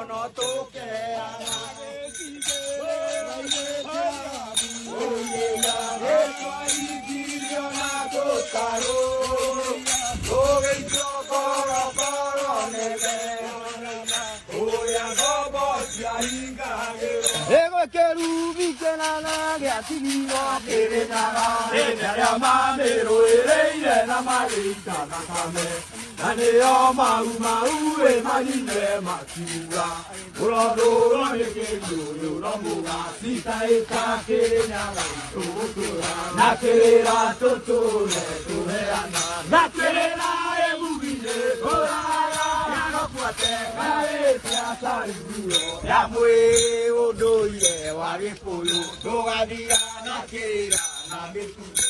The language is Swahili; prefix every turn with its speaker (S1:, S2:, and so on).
S1: no toke ana oye ya he twari giriona to karo oye to koro nebe oya gobo yainga ego kerubi kenana ge atibino kerenara enara mamero ereire na marita na kame nane yo mau e manine matura uro ne ke yo no muga sita e ka kerenya to na kerera to ne to ana na kerera e mugine ora ya no kwate ka e tia sa ru ya mwe o do ye wa ri polo do ga dia na kerera na me tu